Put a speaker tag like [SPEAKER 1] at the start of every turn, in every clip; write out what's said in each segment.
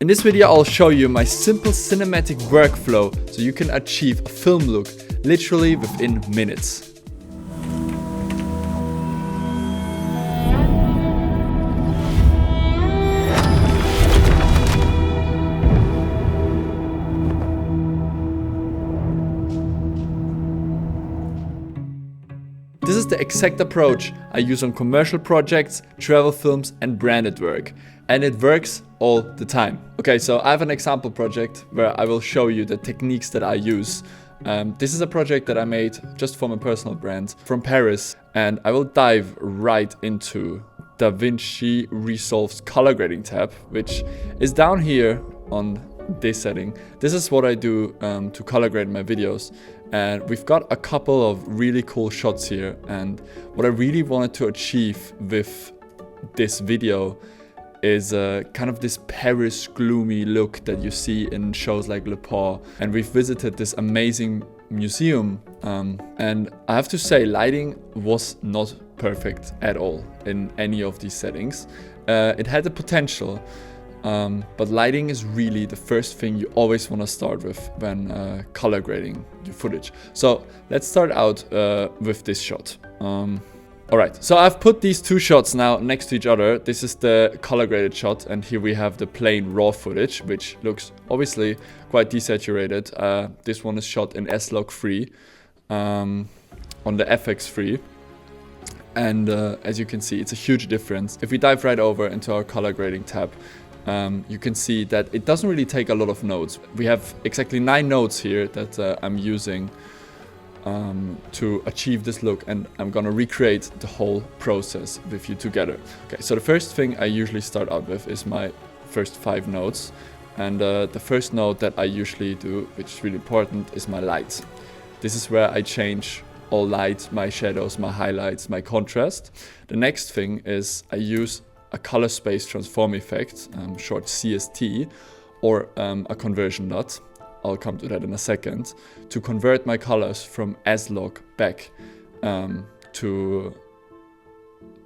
[SPEAKER 1] In this video, I'll show you my simple cinematic workflow so you can achieve a film look literally within minutes. This is the exact approach I use on commercial projects, travel films and branded work. And it works all the time. Okay, so I have an example project where I will show you the techniques that I use. This is a project that I made just for my personal brand from Paris. And I will dive right into the Vinci Resolve's color grading tab, which is down here on this setting. This is what I do to color grade my videos. And we've got a couple of really cool shots here, and what I really wanted to achieve with this video is kind of this Paris gloomy look that you see in shows like Le Pont. And we've visited this amazing museum, and I have to say lighting was not perfect at all in any of these settings. It had the potential, but lighting is really the first thing you always want to start with when color grading your footage. So let's start out with this shot. Alright, so I've put these two shots now next to each other. This is the color graded shot, and here we have the plain raw footage, which looks obviously quite desaturated. This one is shot in S-Log free, on the FX free. And as you can see, it's a huge difference. If we dive right over into our color grading tab, you can see that it doesn't really take a lot of nodes. We have exactly 9 nodes here that I'm using to achieve this look, and I'm gonna recreate the whole process with you together. Okay, so the first thing I usually start out with is my first 5 nodes. And the first node that I usually do, which is really important, is my light. This is where I change all light, my shadows, my highlights, my contrast. The next thing is I use a color space transform effect, short CST, or a conversion LUT. I'll come to that in a second, to convert my colors from S-Log back to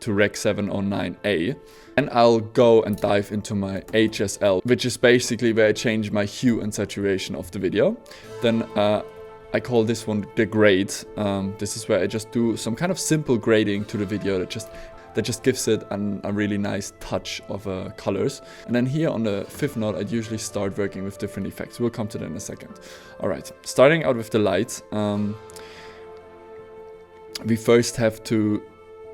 [SPEAKER 1] Rec 709A. And I'll go and dive into my HSL, which is basically where I change my hue and saturation of the video. Then I call this one the grade. This is where I just do some kind of simple grading to the video that just gives it a really nice touch of colors. And then here on the 5th node, I'd usually start working with different effects. We'll come to that in a second. All right, starting out with the light. We first have to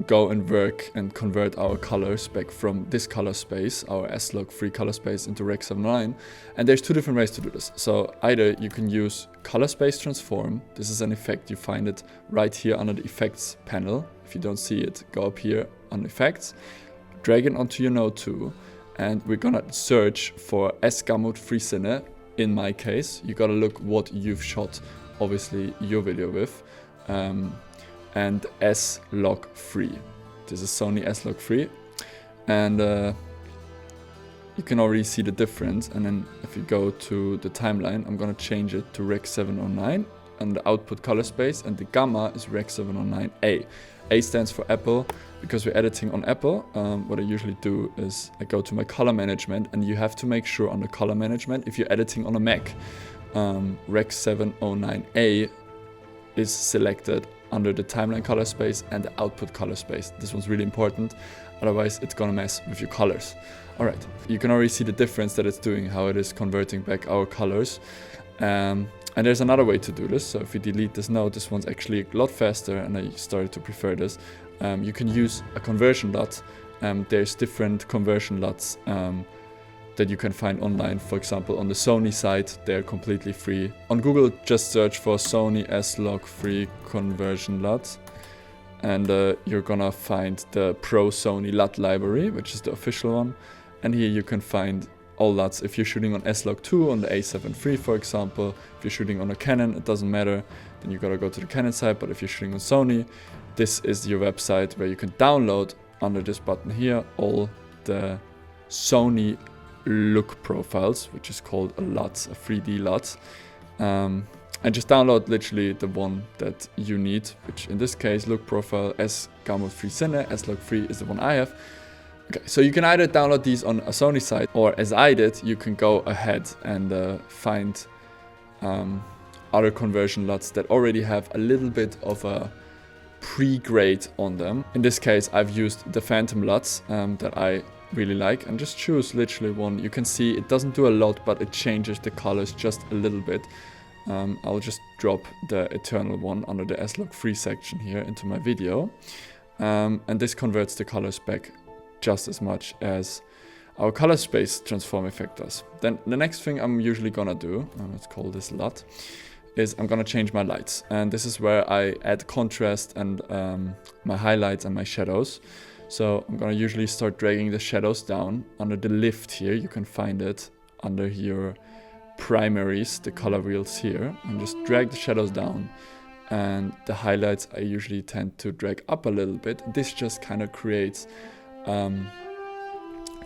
[SPEAKER 1] go and work and convert our colors back from this color space, our S-Log free color space, into Rec 709. And there's 2 different ways to do this. So either you can use color space transform. This is an effect. You find it right here under the effects panel. If you don't see it, go up here on effects, drag it onto your node 2, and we're gonna search for S-Gamut free cine. In my case, you gotta look what you've shot, obviously your video with, and S-Log free. This is Sony S-Log free, and you can already see the difference. And then if you go to the timeline, I'm gonna change it to Rec 709 and the output color space, and the gamma is Rec 709A. A stands for Apple, because we're editing on Apple. What I usually do is I go to my color management, and you have to make sure on the color management, if you're editing on a Mac, Rec 709A is selected under the timeline color space and the output color space. This one's really important, otherwise it's gonna mess with your colors. All right, you can already see the difference that it's doing, how it is converting back our colors. And there's another way to do this. So if we delete this node, this one's actually a lot faster, and I started to prefer this. You can use a conversion LUT. There's different conversion LUTs that you can find online. For example, on the Sony site, they're completely free. On Google, just search for Sony S-Log free conversion LUT. And you're gonna find the Pro Sony LUT library, which is the official one. And here you can find all LUTs. If you're shooting on S-Log 2 on the A7 III, for example, if you're shooting on a Canon, it doesn't matter, then you gotta go to the Canon site. But if you're shooting on Sony, this is your website where you can download under this button here all the Sony look profiles, which is called a LUT, a 3D LUT. And just download literally the one that you need, which in this case, look profile S-Gamut free cine, S-Log free is the one I have. Okay, so you can either download these on a Sony site, or as I did, you can go ahead and find other conversion LUTs that already have a little bit of a pre-grade on them. In this case, I've used the Phantom LUTs that I really like, and just choose literally one. You can see it doesn't do a lot, but it changes the colors just a little bit. I'll just drop the Eternal one under the S-Log free section here into my video. And this converts the colors back just as much as our color space transform effect does. Then the next thing I'm usually gonna do, let's call this LUT, is I'm gonna change my lights. And this is where I add contrast and my highlights and my shadows. So I'm gonna usually start dragging the shadows down under the lift here. You can find it under your primaries, the color wheels here, and just drag the shadows down. And the highlights I usually tend to drag up a little bit. This just kind of creates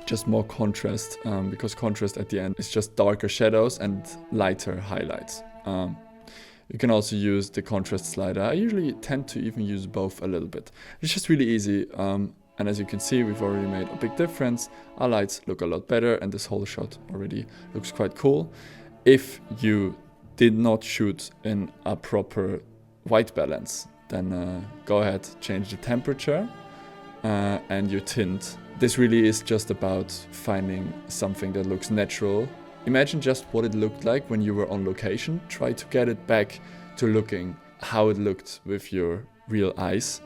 [SPEAKER 1] just more contrast, because contrast at the end is just darker shadows and lighter highlights. You can also use the contrast slider. I usually tend to even use both a little bit. It's just really easy, and as you can see, we've already made a big difference. Our lights look a lot better, and this whole shot already looks quite cool. If you did not shoot in a proper white balance, then go ahead, change the temperature and your tint. This really is just about finding something that looks natural. Imagine just what it looked like when you were on location. Try to get it back to looking how it looked with your real eyes,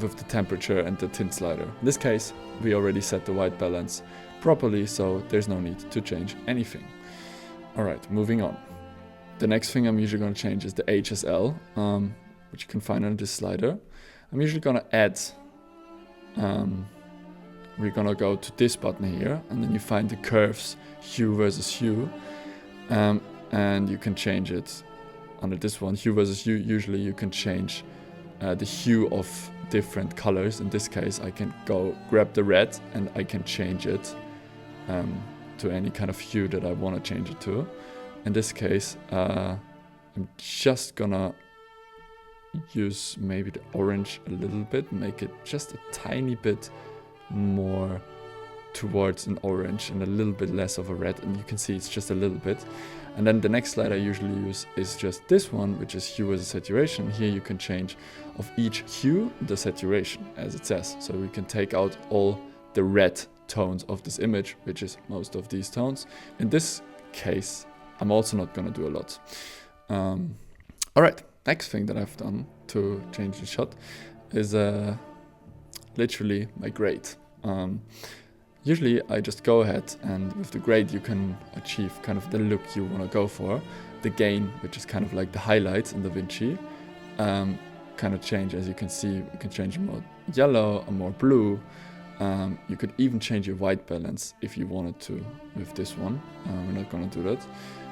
[SPEAKER 1] with the temperature and the tint slider. In this case, we already set the white balance properly, so there's no need to change anything. Alright, moving on. The next thing I'm usually going to change is the HSL, which you can find on this slider. I'm usually going to add, we're going to go to this button here, and then you find the curves, hue versus hue, and you can change it under this one, hue versus hue. Usually you can change the hue of different colors. In this case, I can go grab the red and I can change it to any kind of hue that I want to change it to. In this case, I'm just gonna use maybe the orange a little bit, make it just a tiny bit more towards an orange and a little bit less of a red, and you can see it's just a little bit. And then the next slide I usually use is just this one, which is hue as a saturation. Here you can change of each hue the saturation, as it says. So we can take out all the red tones of this image, which is most of these tones. In this case, I'm also not gonna do a lot. Alright, next thing that I've done to change the shot is literally my grade. Usually I just go ahead, and with the grade you can achieve kind of the look you want to go for. The gain, which is kind of like the highlights in the Vinci, kind of change. As you can see, you can change more yellow or more blue. You could even change your white balance if you wanted to with this one. We're not going to do that.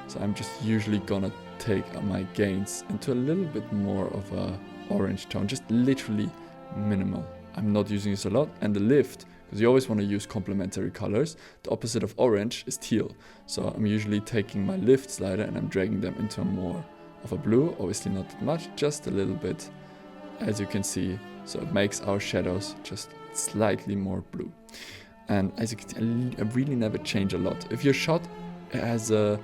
[SPEAKER 1] So I'm just usually going to take my gains into a little bit more of a orange tone, just literally minimal. I'm not using this a lot. And the lift, because you always want to use complementary colors, the opposite of orange is teal. So I'm usually taking my lift slider and I'm dragging them into more of a blue. Obviously not that much, just a little bit, as you can see. So it makes our shadows just slightly more blue. And as you can see, I really never change a lot. If your shot has a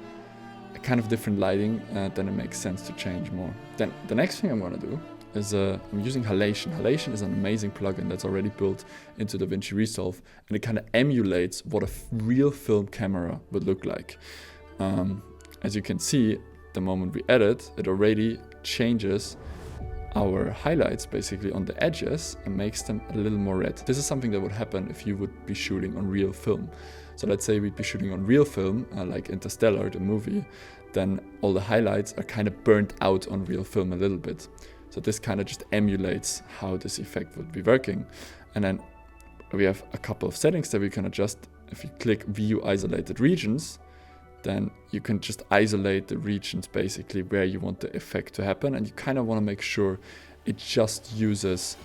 [SPEAKER 1] kind of different lighting, then it makes sense to change more. Then the next thing I'm going to do is I'm using Halation. Halation is an amazing plugin that's already built into the Vinci Resolve, and it kind of emulates what a real film camera would look like. As you can see, the moment we edit, it already changes our highlights basically on the edges and makes them a little more red. This is something that would happen if you would be shooting on real film. So let's say we'd be shooting on real film, like Interstellar, the movie, then all the highlights are kind of burnt out on real film a little bit. So this kind of just emulates how this effect would be working. And then we have a couple of settings that we can adjust. If you click View Isolated Regions, then you can just isolate the regions basically where you want the effect to happen. And you kind of want to make sure it just uses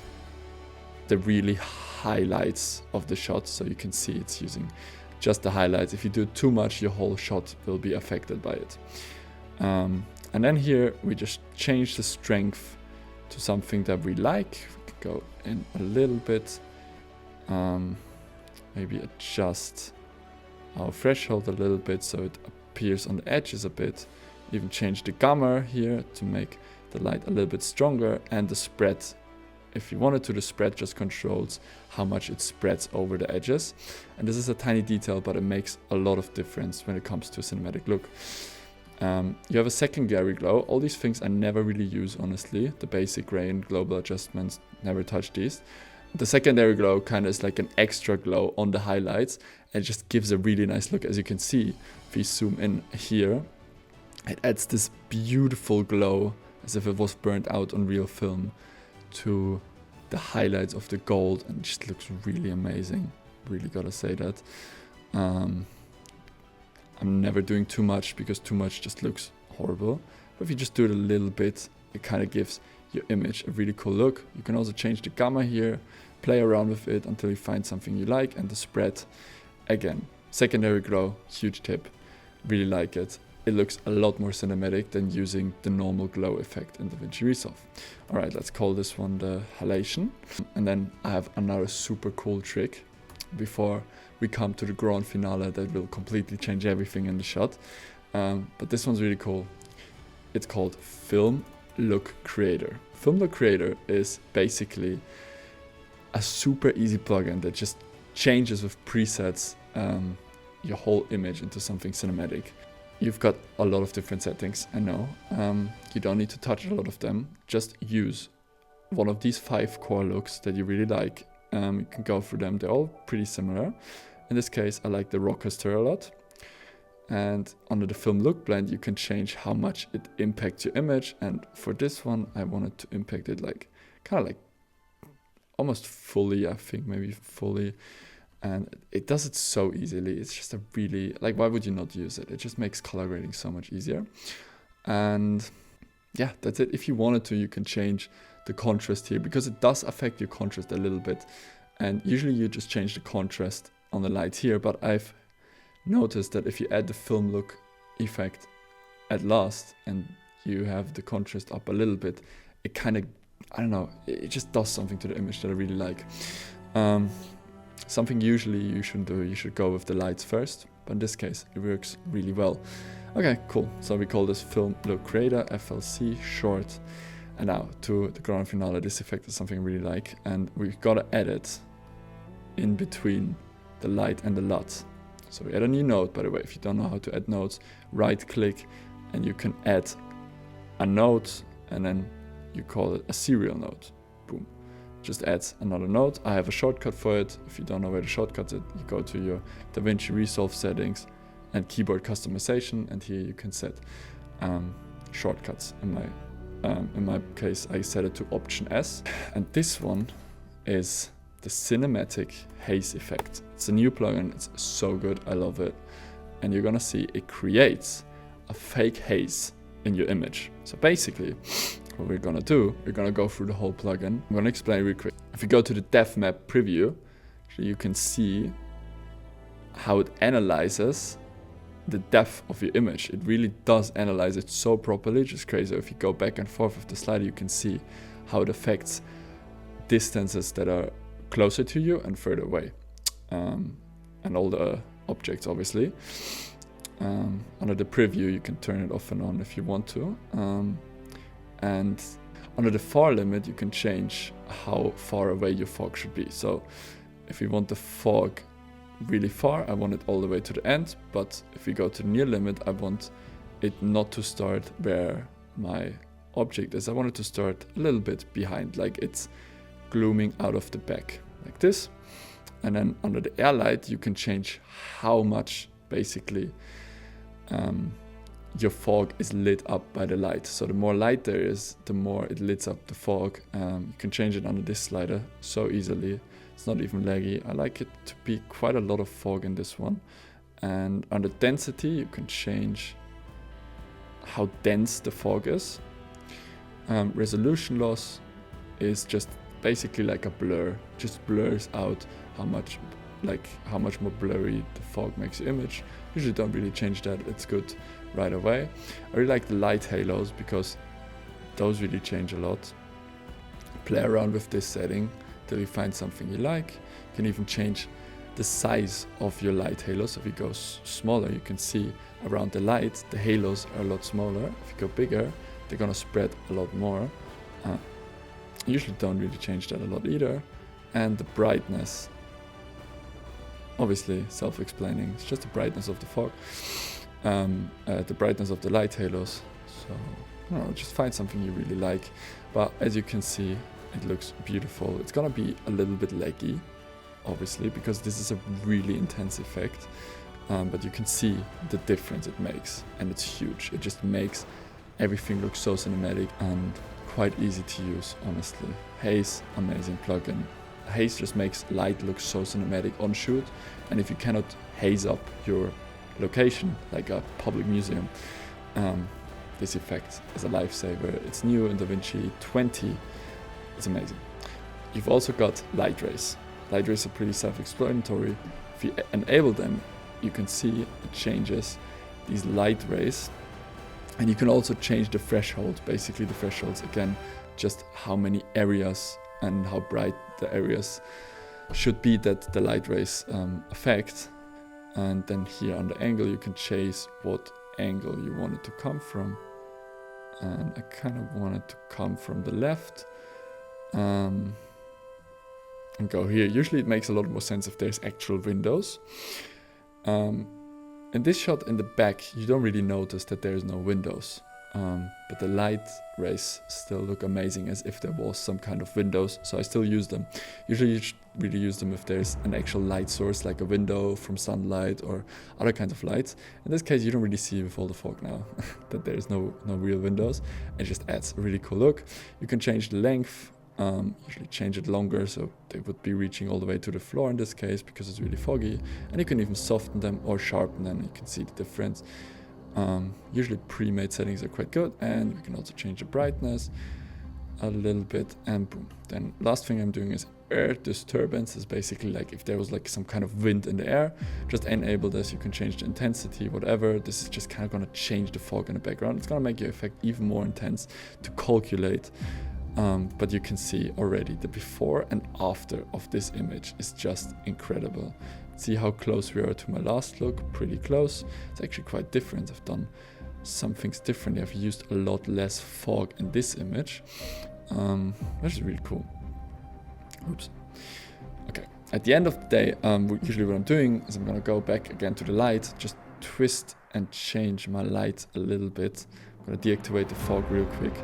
[SPEAKER 1] the really highlights of the shot. So you can see it's using just the highlights. If you do too much, your whole shot will be affected by it. And then here we just change the strength to something that we like. We can go in a little bit. maybe adjust our threshold a little bit so it appears on the edges a bit. Even change the gamma here to make the light a little bit stronger, and the spread, if you wanted to, the spread just controls how much it spreads over the edges. And this is a tiny detail, but it makes a lot of difference when it comes to a cinematic look. You have a secondary glow. All these things I never really use, honestly. The basic grain, global adjustments, never touch these. The secondary glow kind of is like an extra glow on the highlights, and it just gives a really nice look. As you can see, if we zoom in here, it adds this beautiful glow as if it was burnt out on real film to the highlights of the gold, and it just looks really amazing. Really gotta say that. I'm never doing too much because too much just looks horrible. But if you just do it a little bit, it kind of gives your image a really cool look. You can also change the gamma here, play around with it until you find something you like, and the spread. Again, secondary glow, huge tip. Really like it. It looks a lot more cinematic than using the normal glow effect in the Vinci Resolve. Alright, let's call this one the Halation. And then I have another super cool trick before we come to the grand finale that will completely change everything in the shot. But this one's really cool. It's called Film Look Creator. Film Look Creator is basically a super easy plugin that just changes with presets your whole image into something cinematic. You've got a lot of different settings, I know. You don't need to touch a lot of them. Just use one of these 5 core looks that you really like. You can go through them. They're all pretty similar. In this case, I like the rocker stir a lot. And under the film look blend, you can change how much it impacts your image. And for this one, I wanted to impact it like kind of like almost fully, I think, maybe fully. And it does it so easily. It's just a really, like, why would you not use it? It just makes color grading so much easier. And yeah, that's it. If you wanted to, you can change the contrast here because it does affect your contrast a little bit. And usually you just change the contrast on the light here, but I've noticed that if you add the film look effect at last and you have the contrast up a little bit, it kind of, I don't know, it just does something to the image that I really like. Something usually you shouldn't do, you should go with the lights first, but in this case it works really well. Okay, cool. So we call this Film Look Creator, FLC, short. And now to the grand finale, this effect is something I really like, and we've got to add it in between the light and the LUT. So we add a new node, by the way. If you don't know how to add nodes, right click and you can add a node, and then you call it a serial node. Boom. Just adds another node. I have a shortcut for it. If you don't know where the shortcut is, you go to your Vinci Resolve settings and keyboard customization, and here you can set shortcuts. In my case, I set it to Option S, and this one is the cinematic haze effect. It's a new plugin. It's so good. I love it. And you're gonna see it creates a fake haze in your image. So basically, what we're gonna do, we're gonna go through the whole plugin. I'm gonna explain real quick. If you go to the depth map preview, you can see how it analyzes the depth of your image. It really does analyze it so properly, just crazy. If you go back and forth with the slider, you can see how it affects distances that are closer to you and further away, and all the objects, obviously. Under the preview, you can turn it off and on if you want to, and under the far limit, you can change how far away your fog should be. So if you want the fog really far, I want it all the way to the end, but if we go to the near limit, I want it not to start where my object is. I want it to start a little bit behind, like it's glooming out of the back, like this. And then under the air light, you can change how much basically your fog is lit up by the light. So the more light there is, the more it lights up the fog. You can change it under this slider so easily. It's not even laggy. I like it to be quite a lot of fog in this one. And under density, you can change how dense the fog is. Resolution loss is just basically like a blur. Just blurs out how much more blurry the fog makes your image. Usually don't really change that. It's good right away. I really like the light halos because those really change a lot. Play around with this setting till you find something you like. You can even change the size of your light halos. If you go smaller, you can see around the light, the halos are a lot smaller. If you go bigger, they're gonna spread a lot more. Usually don't really change that a lot either. And the brightness, obviously self-explaining, it's just the brightness of the fog, the brightness of the light halos. So, I don't know, just find something you really like. But as you can see, it looks beautiful. It's gonna be a little bit laggy, obviously, because this is a really intense effect. But you can see the difference it makes, and it's huge. It just makes everything look so cinematic and quite easy to use, honestly. Haze, amazing plugin. Haze just makes light look so cinematic on shoot, and if you cannot haze up your location, like a public museum, this effect is a lifesaver. It's new in DaVinci 20. It's amazing. You've also got light rays. Light rays are pretty self-explanatory. If you enable them, you can see it changes these light rays, and you can also change the threshold. Basically, the thresholds, again, just how many areas and how bright the areas should be that the light rays affect. And then here on the angle, you can change what angle you want it to come from. And I kind of want it to come from the left. And go here. Usually it makes a lot more sense if there's actual windows. In this shot in the back, you don't really notice that there's no windows. But the light rays still look amazing as if there was some kind of windows, so I still use them. Usually you should really use them if there's an actual light source, like a window from sunlight or other kinds of lights. In this case, you don't really see with all the fog now that there's no real windows. It just adds a really cool look. You can change the length, usually change it longer, so they would be reaching all the way to the floor in this case because it's really foggy. And you can even soften them or sharpen them, you can see the difference. Usually pre-made settings are quite good, and we can also change the brightness a little bit, and boom. Then last thing I'm doing is air disturbance. Is basically like if there was like some kind of wind in the air, just enable this. You can change the intensity, whatever. This is just kind of going to change the fog in the background. It's going to make your effect even more intense to calculate. But you can see already the before and after of this image is just incredible. See how close we are to my last look, pretty close. It's actually quite different. I've done some things differently. I've used a lot less fog in this image, which is really cool. Oops. Okay, at the end of the day, usually what I'm doing is I'm gonna go back again to the light, just twist and change my light a little bit. I'm gonna deactivate the fog real quick.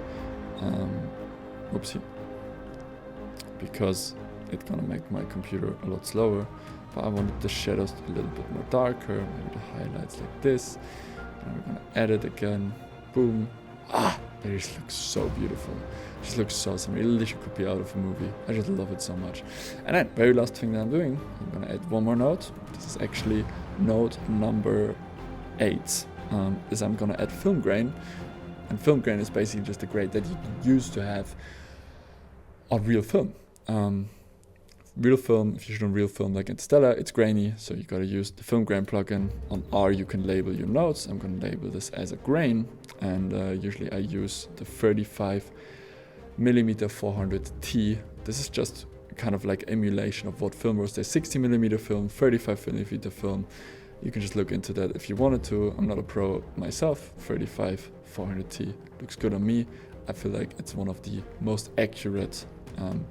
[SPEAKER 1] Oopsie. Because it's gonna make my computer a lot slower. But I wanted the shadows a little bit more darker, maybe the highlights like this. And we're gonna add it again. Boom. It just looks so beautiful. It just looks so awesome. It literally could be out of a movie. I just love it so much. And then, very last thing that I'm doing, I'm gonna add one more node. This is actually node number 8. Is I'm gonna add film grain. And film grain is basically just a grain that you use to have on real film. Real film, if you shoot on real film like Interstellar, it's grainy, so you gotta use the film grain plugin. On R you can label your nodes. I'm gonna label this as a grain, and usually I use the 35mm 400T. This is just kind of like emulation of what film was. There's 60mm film, 35mm film. You can just look into that if you wanted to. I'm not a pro myself. 35 400T looks good on me. I feel like it's one of the most accurate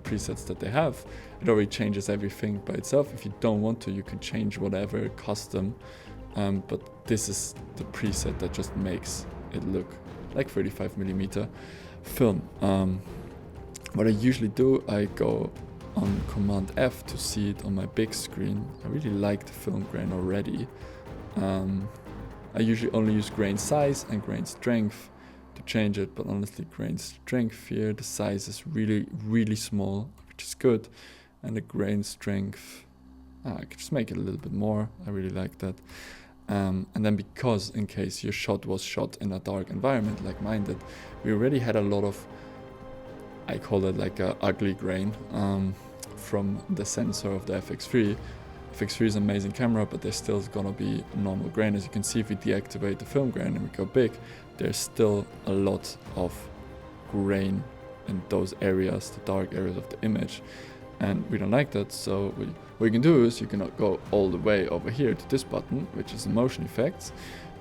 [SPEAKER 1] presets that they have. It already changes everything by itself. If you don't want to, you can change whatever custom, but this is the preset that just makes it look like 35mm film. What I usually do, I go on Command F to see it on my big screen. I really like the film grain already. I usually only use grain size and grain strength to change it, but honestly grain strength here, the size is really small, which is good, and the grain strength, I could just make it a little bit more. I really like that. And then because in case your shot was shot in a dark environment like mine did, we already had a lot of, I call it like a ugly grain from the sensor of the FX3. FX3 is an amazing camera, but there's still gonna be normal grain. As you can see, if we deactivate the film grain and we go big, there's still a lot of grain in those areas, the dark areas of the image. and we don't like that. So what you can do is you can go all the way over here to this button, which is the motion effects,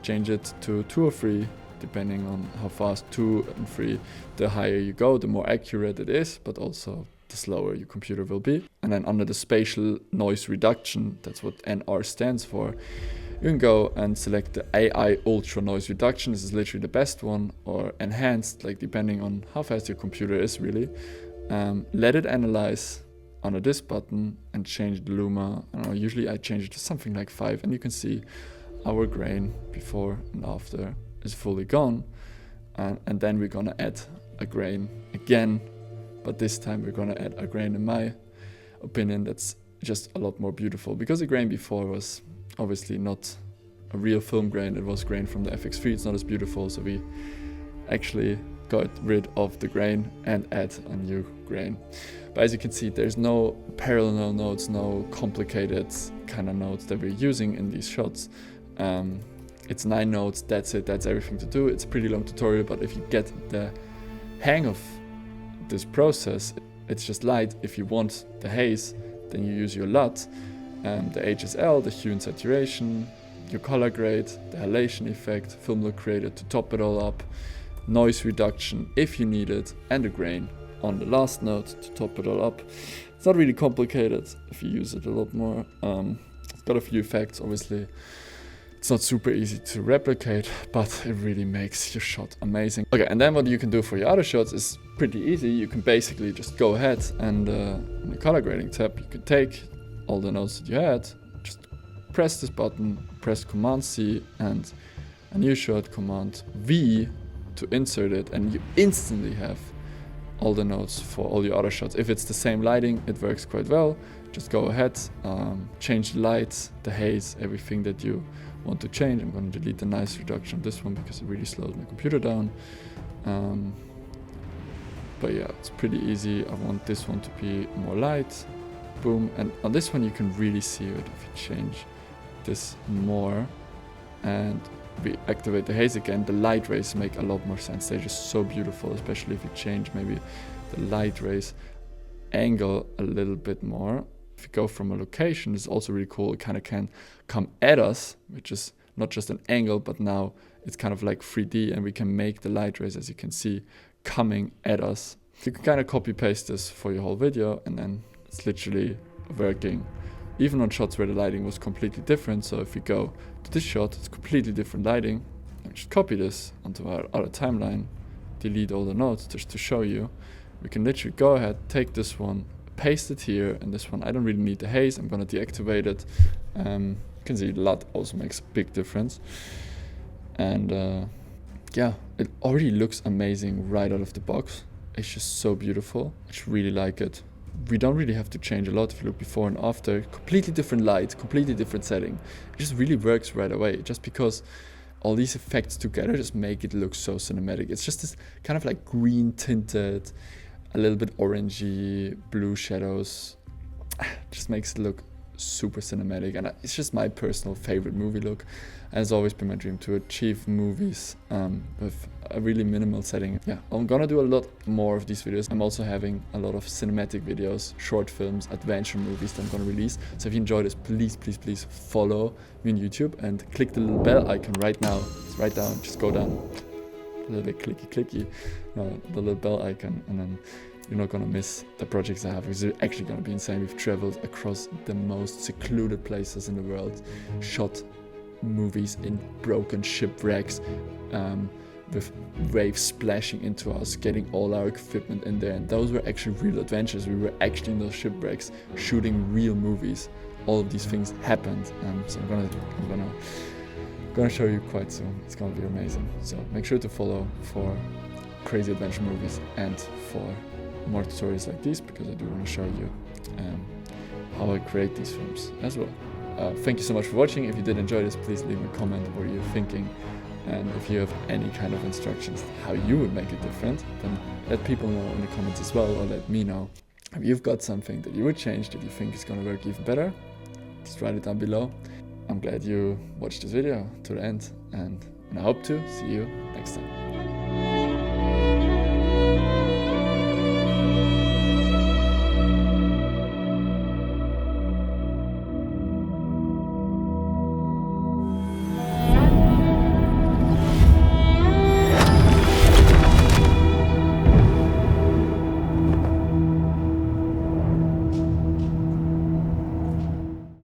[SPEAKER 1] change it to 2 or 3, depending on how fast 2 and 3, the higher you go, the more accurate it is, but also the slower your computer will be. And then under the spatial noise reduction, that's what NR stands for, you can go and select the AI Ultra Noise Reduction. This is literally the best one, or enhanced, like depending on how fast your computer is really. Let it analyze under this button and change the luma. I don't know, usually I change it to something like 5, and you can see our grain before and after is fully gone. And then we're gonna add a grain again, but this time we're gonna add a grain, in my opinion, that's just a lot more beautiful, because the grain before was obviously not a real film grain, it was grain from the FX3, it's not as beautiful, so we actually got rid of the grain and add a new grain. But as you can see, there's no parallel nodes, no complicated kind of nodes that we're using in these shots. It's 9 nodes, that's it, that's everything to do. It's a pretty long tutorial, but if you get the hang of this process, it's just light. If you want the haze, then you use your LUT, the HSL, the hue and saturation, your color grade, the halation effect, film look creator to top it all up, noise reduction if you need it, and a grain on the last node to top it all up. It's not really complicated if you use it a lot more. It's got a few effects, obviously. It's not super easy to replicate, but it really makes your shot amazing. Okay, and then what you can do for your other shots is pretty easy. You can basically just go ahead and in the color grading tab, you can take all the nodes that you had, just press this button, press Command C and a new shot, Command V to insert it, and you instantly have all the nodes for all your other shots. If it's the same lighting, it works quite well. Just go ahead, change the lights, the haze, everything that you want to change. I'm going to delete the noise reduction on this one because it really slows my computer down. But yeah, it's pretty easy. I want this one to be more light. Boom. And on this one you can really see it if you change this more and we activate the haze again. The light rays make a lot more sense. They're just so beautiful, especially if you change maybe the light rays angle a little bit more. If you go from a location, it's also really cool. It kind of can come at us, which is not just an angle, but now it's kind of like 3D, and we can make the light rays, as you can see, coming at us. You can kind of copy paste this for your whole video, and then it's literally working. Even on shots where the lighting was completely different. So if we go to this shot, it's completely different lighting. I just copy this onto our other timeline, delete all the nodes just to show you. We can literally go ahead, take this one, paste it here, and this one I don't really need the haze, I'm gonna deactivate it. You can see LUT also makes a big difference. And yeah, it already looks amazing right out of the box. It's just so beautiful. I just really like it. We don't really have to change a lot if you look before and after. Completely different light, completely different setting. It just really works right away, just because all these effects together just make it look so cinematic. It's just this kind of like green tinted, a little bit orangey, blue shadows. Just makes it look super cinematic, and it's just my personal favorite movie look. And it's always been my dream to achieve movies with a really minimal setting. Yeah, I'm gonna do a lot more of these videos. I'm also having a lot of cinematic videos, short films, adventure movies that I'm gonna release. So if you enjoy this, please, please, please follow me on YouTube and click the little bell icon right now. It's right down, just go down. A little bit clicky, no, the little bell icon, and then you're not gonna miss the projects I have, because they're actually gonna be insane. We've traveled across the most secluded places in the world, shot movies in broken shipwrecks, with waves splashing into us, getting all our equipment in there, and those were actually real adventures. We were actually in those shipwrecks shooting real movies. All of these things happened, so I'm gonna show you quite soon. It's gonna be amazing. So make sure to follow for crazy adventure movies and for more tutorials like these, because I do want to show you how I create these films as well. Thank you so much for watching. If you did enjoy this, please leave me a comment what you're thinking, and if you have any kind of instructions how you would make it different, then let people know in the comments as well, or let me know. If you've got something that you would change that you think is going to work even better, just write it down below. I'm glad you watched this video to the end, and I hope to see you next time.